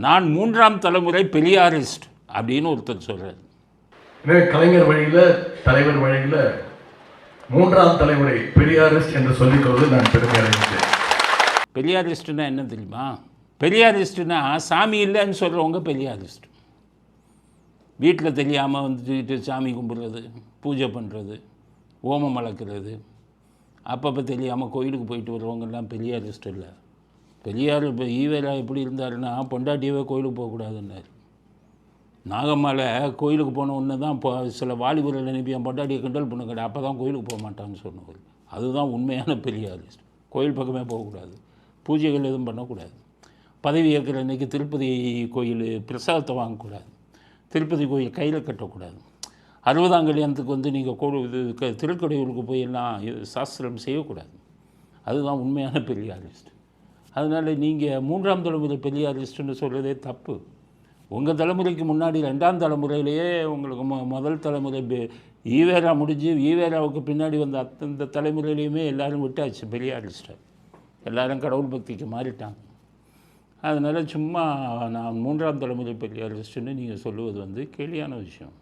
நான் 3ஆம் தலைமுறை பெரியாரிஸ்ட் அப்படின்னு ஒருத்தர் சொல்கிறார். கலைஞர் வழியில், தலைவர் வழியில் 3ஆம் தலைமுறை பெரியாரிஸ்ட் என்று சொல்லிக்கொள்வது நான் பெருமை அடைகிறேன். பெரியாரிஸ்ட்னா என்ன தெரியுமா? பெரியாரிஸ்ட்னா சாமி இல்லைன்னு சொல்கிறவங்க பெரியாரிஸ்ட். வீட்டில் தெரியாமல் வந்துட்டு சாமி கும்பிட்றது, பூஜை பண்ணுறது, ஓமம் வளர்க்குறது, அப்பப்போ தெரியாமல் கோயிலுக்கு போயிட்டு வருவங்கெல்லாம் பெரியாரிஸ்ட் இல்லை. பெரியார் இப்போ ஈவேரா எப்படி இருந்தாருன்னா பொண்டாட்டியவே கோயிலுக்கு போகக்கூடாதுன்னாரு. நாகம்மாவில் கோயிலுக்கு போன ஒன்று தான் இப்போ சில வாலிபர்கள் அனுப்பி என் பொண்டாட்டியை கிண்டல் பண்ண கிடையாது, அப்போ தான் கோயிலுக்கு போக மாட்டான்னு சொன்னவர். அதுதான் உண்மையான பெரியாரிஸ்ட். கோயில் பக்கமே போகக்கூடாது, பூஜைகள் எதுவும் பண்ணக்கூடாது, பதவி ஏற்கிற அன்றைக்கி திருப்பதி கோயில் பிரசாதத்தை வாங்கக்கூடாது, திருப்பதி கோயில் கையில் கட்டக்கூடாது, 60ஆம் கல்யாணத்துக்கு வந்து நீங்கள் திருக்கடையூருக்கு போய் எல்லாம் சாஸ்திரம் செய்யக்கூடாது. அதுதான் உண்மையான பெரியாரிஸ்ட். அதனால் நீங்கள் 3ஆம் தலைமுறை பெரியாரிஸ்ட்டுன்னு சொல்கிறதே தப்பு. உங்கள் தலைமுறைக்கு முன்னாடி 2ஆம் தலைமுறையிலேயே உங்களுக்கு முதல் தலைமுறை ஈவேரா முடிஞ்சு ஈவேராவுக்கு பின்னாடி வந்த அந்த தலைமுறையிலையுமே எல்லோரும் விட்டாச்சு பெரியாரிஸ்ட்டை. எல்லோரும் கடவுள் பக்திக்கு மாறிட்டாங்க. அதனால் சும்மா நான் 3ஆம் தலைமுறை பெரியாரிஸ்ட்டுன்னு நீங்கள் சொல்லுவது வந்து கேலியான விஷயம்.